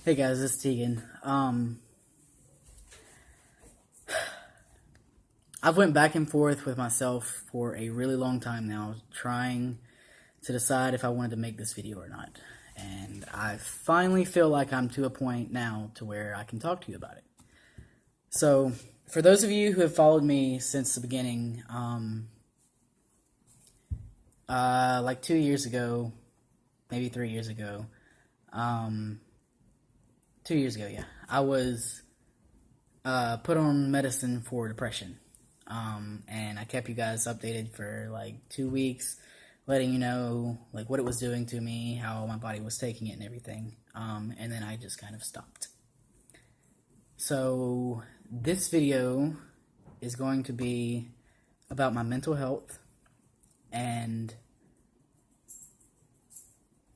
Hey guys, it's Tegan. I've went back and forth with myself for a really long time now, trying to decide if I wanted to make this video or not. And I finally feel like I'm to a point now to where I can talk to you about it. So, for those of you who have followed me since the beginning, like 2 years ago, maybe 3 years ago, 2 years ago, yeah, I was put on medicine for depression. And I kept you guys updated for like 2 weeks, letting you know like what it was doing to me, how my body was taking it and everything. And then I just kind of stopped. So this video is going to be about my mental health and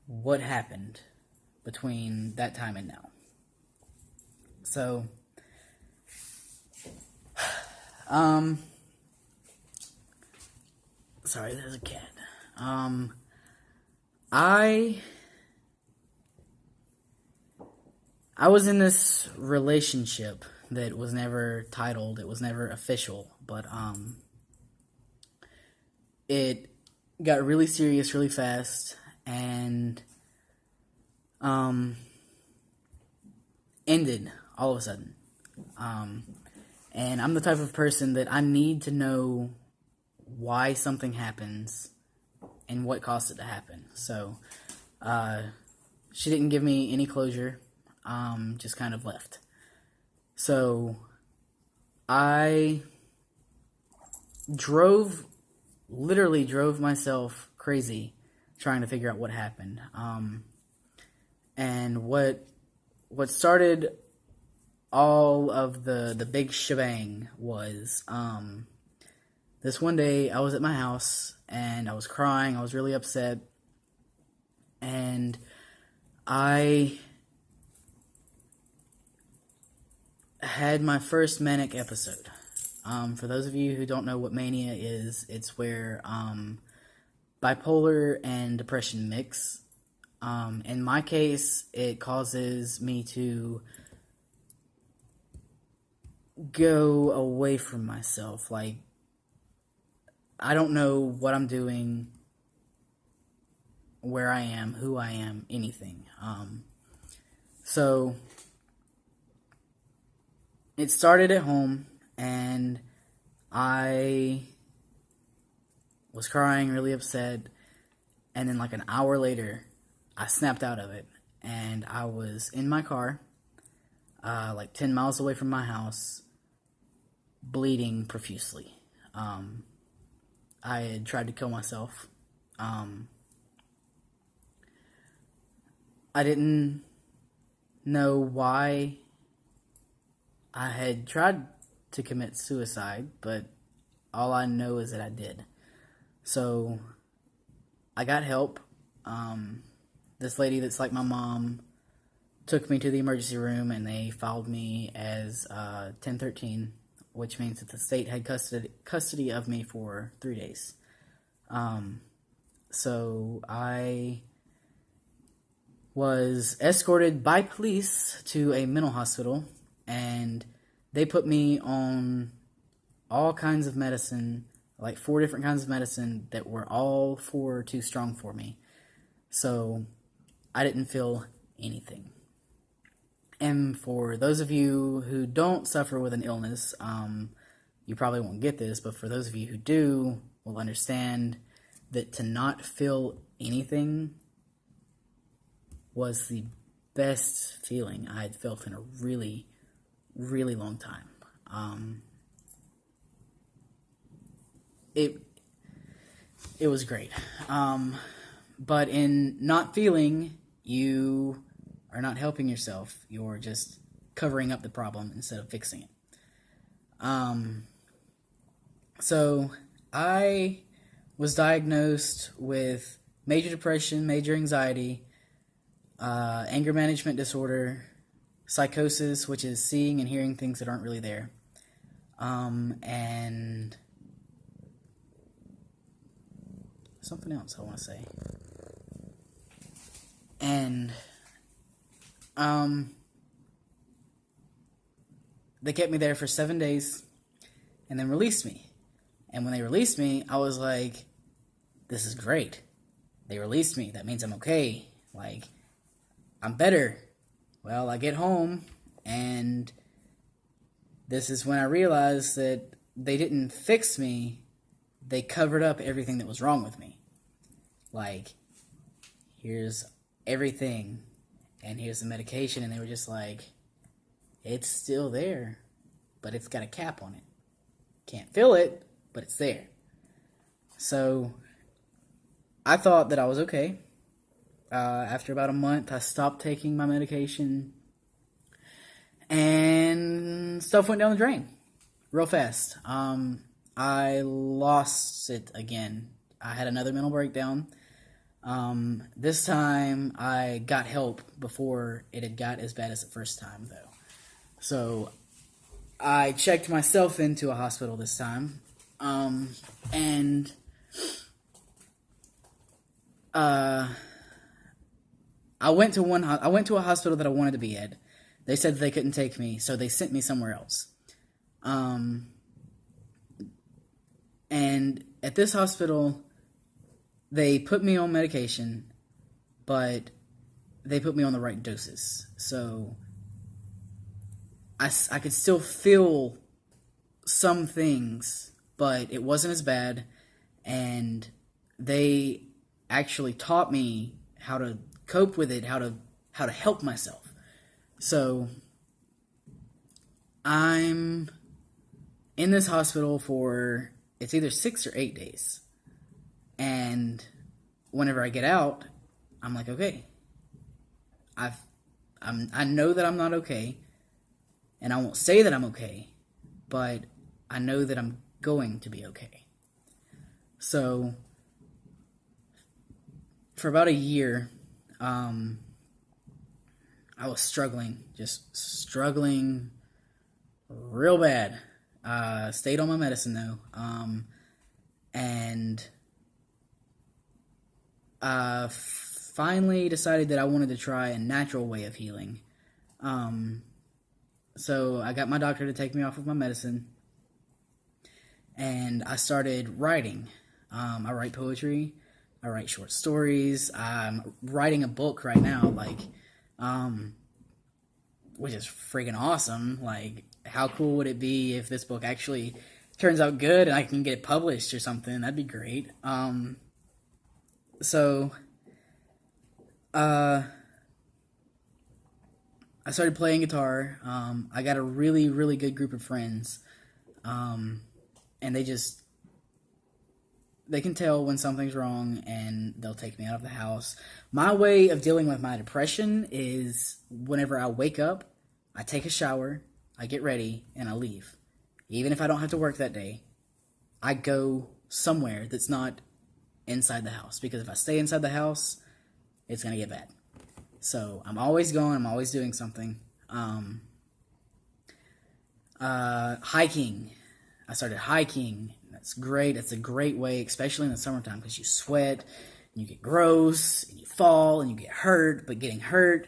what happened between that time and now. So, sorry, there's a cat. I was in this relationship that was never titled, it was never official, but, it got really serious really fast, and, ended all of a sudden. And I'm the type of person that I need to know why something happens and what caused it to happen. So, she didn't give me any closure, just kind of left. So, I literally drove myself crazy trying to figure out what happened. And what started all of the big shebang was, this one day I was at my house and I was crying, I was really upset, and I had my first manic episode. For those of you who don't know what mania is, it's where bipolar and depression mix. In my case, it causes me to go away from myself. Like, I don't know what I'm doing, where I am, who I am, anything. So it started at home, and I was crying, really upset, and then like an hour later, I snapped out of it, and I was in my car, like 10 miles away from my house, bleeding profusely. I had tried to kill myself. I didn't know why I had tried to commit suicide, but all I know is that I did. So I got help. This lady that's like my mom took me to the emergency room, and they filed me as 1013, which means that the state had custody of me for 3 days. So I was escorted by police to a mental hospital, and they put me on all kinds of medicine, like 4 different kinds of medicine that were all 4 too strong for me. So I didn't feel anything. And for those of you who don't suffer with an illness, you probably won't get this, but for those of you who do, will understand that to not feel anything was the best feeling I had felt in a really, really long time. It was great. But in not feeling, you are not helping yourself. You're just covering up the problem instead of fixing it. So I was diagnosed with major depression, major anxiety, anger management disorder, psychosis, which is seeing and hearing things that aren't really there, and something else I want to say. And they kept me there for 7 days and then released me. And when they released me, I was like, this is great. They released me. That means I'm okay. Like, I'm better. Well, I get home, and this is when I realized that they didn't fix me. They covered up everything that was wrong with me. Like, here's everything, and here's the medication, and they were just like, it's still there, but it's got a cap on it. Can't feel it, but it's there. So I thought that I was okay. After about a month, I stopped taking my medication, and stuff went down the drain real fast. I lost it again. I had another mental breakdown. This time I got help before it had got as bad as the first time, though. So I checked myself into a hospital this time, and I went to a hospital that I wanted to be at. They said they couldn't take me, so they sent me somewhere else. And at this hospital, they put me on medication, but they put me on the right doses. So I could still feel some things, but it wasn't as bad. And they actually taught me how to cope with it, how to help myself. So I'm in this hospital for, it's either 6 or 8 days. And whenever I get out, I'm like, okay, I know that I'm not okay, and I won't say that I'm okay, but I know that I'm going to be okay. So for about a year, I was struggling real bad. Stayed on my medicine though, and finally decided that I wanted to try a natural way of healing. So I got my doctor to take me off of my medicine, and I started writing. I write poetry, I write short stories, I'm writing a book right now, which is freaking awesome. Like, how cool would it be if this book actually turns out good and I can get it published or something? That'd be great. So I started playing guitar. I got a really, really good group of friends, and they can tell when something's wrong, and they'll take me out of the house. My way of dealing with my depression is whenever I wake up, I take a shower, I get ready, and I leave. Even if I don't have to work that day, I go somewhere that's not inside the house, because if I stay inside the house, it's going to get bad. So I'm always going, I'm always doing something. Hiking. I started hiking. That's great. It's a great way, especially in the summertime, because you sweat, and you get gross, and you fall, and you get hurt. But getting hurt,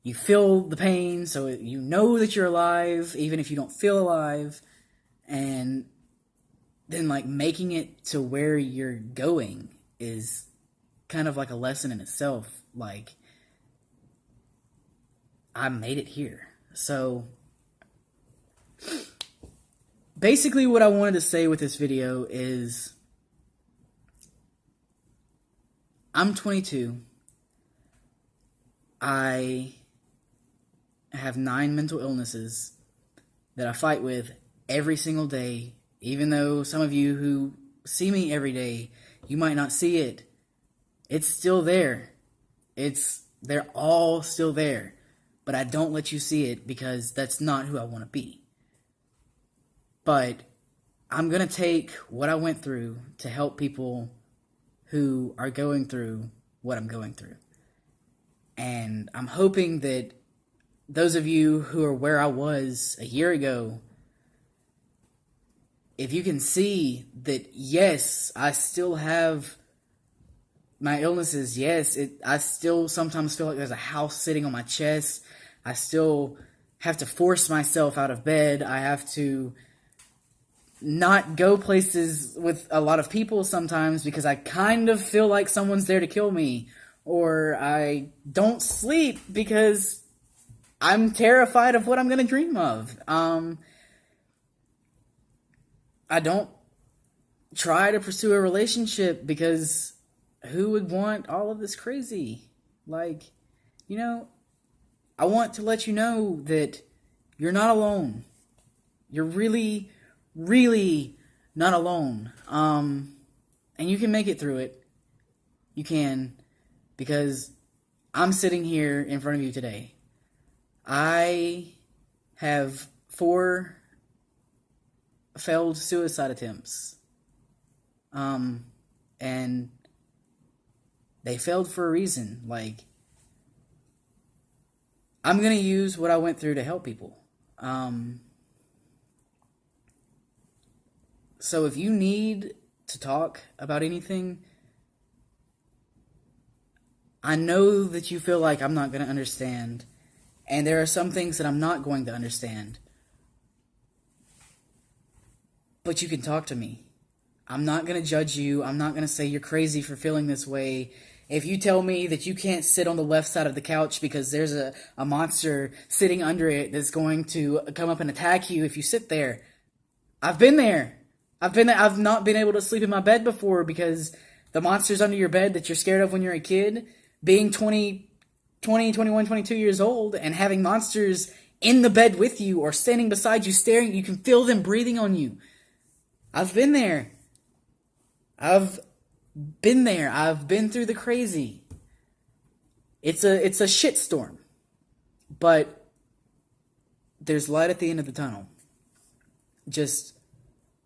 you feel the pain, so you know that you're alive, even if you don't feel alive. And then, like, making it to where you're going is kind of like a lesson in itself. Like, I made it here. So basically what I wanted to say with this video is, I'm 22. I have 9 mental illnesses that I fight with every single day. Even though some of you who see me every day, you might not see it. It's still there. They're all still there. But I don't let you see it because that's not who I want to be. But I'm going to take what I went through to help people who are going through what I'm going through. And I'm hoping that those of you who are where I was a year ago, if you can see that, yes, I still have my illnesses, yes, I still sometimes feel like there's a house sitting on my chest. I still have to force myself out of bed. I have to not go places with a lot of people sometimes because I kind of feel like someone's there to kill me. Or I don't sleep because I'm terrified of what I'm going to dream of. I don't try to pursue a relationship because who would want all of this crazy? Like, I want to let you know that you're not alone. You're really, really not alone. And you can make it through it. You can, because I'm sitting here in front of you today. I have 4 failed suicide attempts. And they failed for a reason. Like, I'm going to use what I went through to help people. So if you need to talk about anything, I know that you feel like I'm not going to understand. And there are some things that I'm not going to understand. But you can talk to me. I'm not going to judge you. I'm not going to say you're crazy for feeling this way. If you tell me that you can't sit on the left side of the couch because there's a monster sitting under it that's going to come up and attack you if you sit there, I've been there. I've not been able to sleep in my bed before because the monster's under your bed that you're scared of when you're a kid, being 20, 21, 22 years old, and having monsters in the bed with you or standing beside you staring, you can feel them breathing on you. I've been there. I've been there. I've been through the crazy. It's a shitstorm. But there's light at the end of the tunnel. Just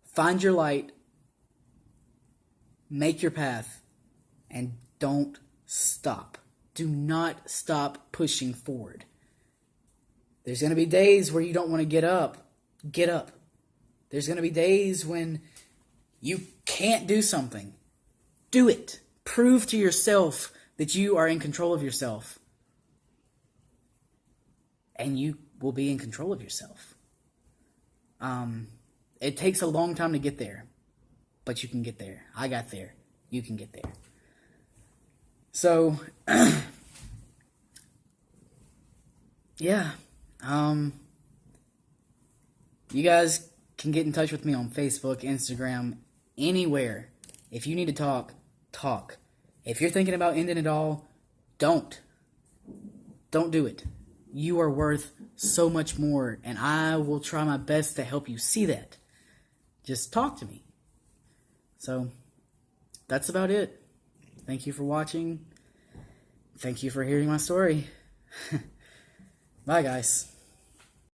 find your light, make your path, and don't stop. Do not stop pushing forward. There's going to be days where you don't want to get up. Get up. There's going to be days when you can't do something. Do it. Prove to yourself that you are in control of yourself. And you will be in control of yourself. It takes a long time to get there. But you can get there. I got there. You can get there. So, yeah. You guys can get in touch with me on Facebook, Instagram, anywhere. If you need to talk, talk. If you're thinking about ending it all, don't. Don't do it. You are worth so much more, and I will try my best to help you see that. Just talk to me. So, that's about it. Thank you for watching. Thank you for hearing my story. Bye, guys.